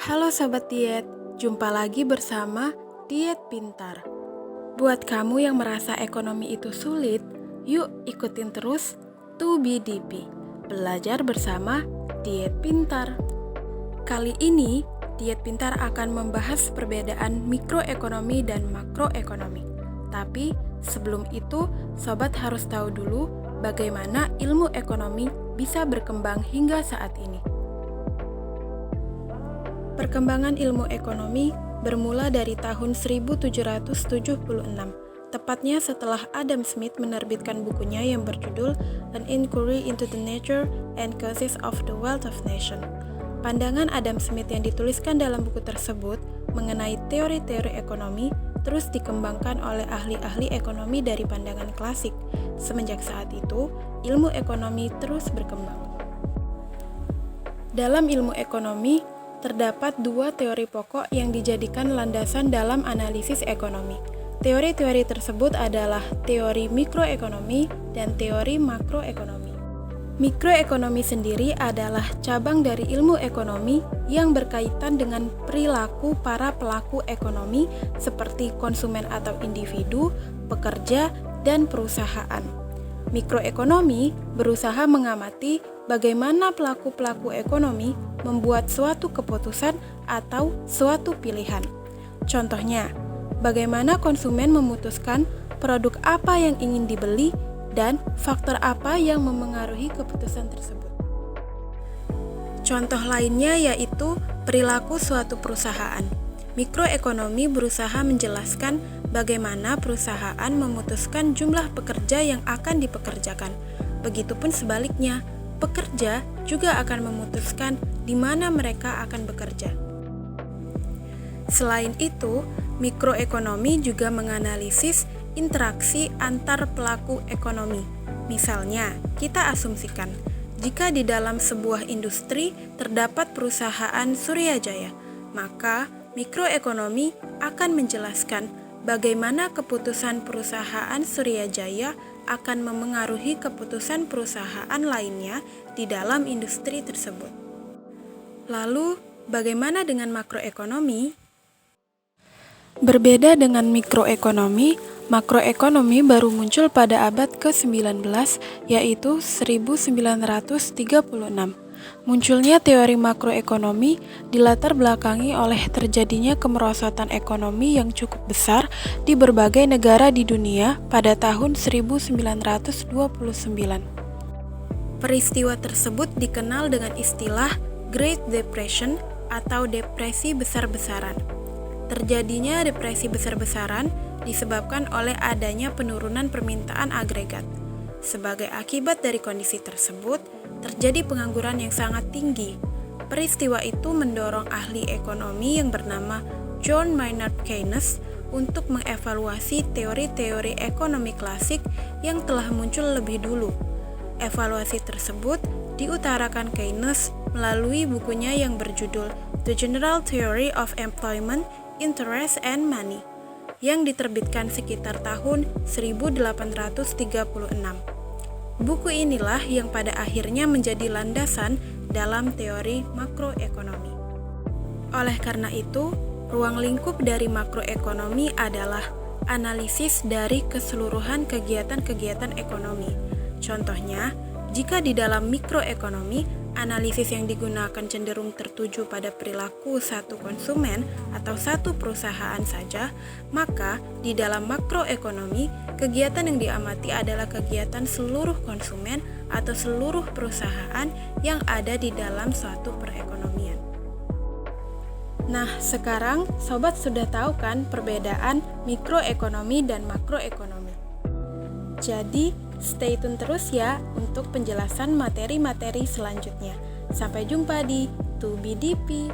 Halo Sobat Diet, jumpa lagi bersama Diet Pintar. Buat kamu yang merasa ekonomi itu sulit, yuk ikutin terus 2BDP, belajar bersama Diet Pintar. Kali ini, Diet Pintar akan membahas perbedaan mikroekonomi dan makroekonomi. Tapi sebelum itu, Sobat harus tahu dulu bagaimana ilmu ekonomi bisa berkembang hingga saat ini. Perkembangan ilmu ekonomi bermula dari tahun 1776, tepatnya setelah Adam Smith menerbitkan bukunya yang berjudul An Inquiry into the Nature and Causes of the Wealth of Nations. Pandangan Adam Smith yang dituliskan dalam buku tersebut mengenai teori-teori ekonomi terus dikembangkan oleh ahli-ahli ekonomi dari pandangan klasik. Semenjak saat itu, ilmu ekonomi terus berkembang. Dalam ilmu ekonomi, terdapat dua teori pokok yang dijadikan landasan dalam analisis ekonomi. Teori-teori tersebut adalah teori mikroekonomi dan teori makroekonomi. Mikroekonomi sendiri adalah cabang dari ilmu ekonomi yang berkaitan dengan perilaku para pelaku ekonomi seperti konsumen atau individu, pekerja, dan perusahaan. Mikroekonomi berusaha mengamati bagaimana pelaku-pelaku ekonomi membuat suatu keputusan atau suatu pilihan. Contohnya, bagaimana konsumen memutuskan produk apa yang ingin dibeli dan faktor apa yang memengaruhi keputusan tersebut. Contoh lainnya yaitu perilaku suatu perusahaan. Mikroekonomi berusaha menjelaskan bagaimana perusahaan memutuskan jumlah pekerja yang akan dipekerjakan. Begitupun sebaliknya, pekerja juga akan memutuskan di mana mereka akan bekerja. Selain itu, mikroekonomi juga menganalisis interaksi antar pelaku ekonomi. Misalnya, kita asumsikan jika di dalam sebuah industri terdapat perusahaan Suryajaya, maka mikroekonomi akan menjelaskan bagaimana keputusan perusahaan Suryajaya akan memengaruhi keputusan perusahaan lainnya di dalam industri tersebut. Lalu, bagaimana dengan makroekonomi? Berbeda dengan mikroekonomi, makroekonomi baru muncul pada abad ke-19, yaitu 1936. Munculnya teori makroekonomi dilatar belakangi oleh terjadinya kemerosotan ekonomi yang cukup besar di berbagai negara di dunia pada tahun 1929. Peristiwa tersebut dikenal dengan istilah Great Depression atau depresi besar-besaran. Terjadinya depresi besar-besaran disebabkan oleh adanya penurunan permintaan agregat. Sebagai akibat dari kondisi tersebut, terjadi pengangguran yang sangat tinggi. Peristiwa itu mendorong ahli ekonomi yang bernama John Maynard Keynes untuk mengevaluasi teori-teori ekonomi klasik yang telah muncul lebih dulu. Evaluasi tersebut diutarakan Keynes melalui bukunya yang berjudul The General Theory of Employment, Interest, and Money yang diterbitkan sekitar tahun 1836. Buku inilah yang pada akhirnya menjadi landasan dalam teori makroekonomi. Oleh karena itu, ruang lingkup dari makroekonomi adalah analisis dari keseluruhan kegiatan-kegiatan ekonomi. Contohnya, jika di dalam mikroekonomi, analisis yang digunakan cenderung tertuju pada perilaku satu konsumen atau satu perusahaan saja, maka di dalam makroekonomi, kegiatan yang diamati adalah kegiatan seluruh konsumen atau seluruh perusahaan yang ada di dalam suatu perekonomian. Nah, sekarang Sobat sudah tahu kan perbedaan mikroekonomi dan makroekonomi. Jadi, stay tune terus ya untuk penjelasan materi-materi selanjutnya. Sampai jumpa di 2BDP.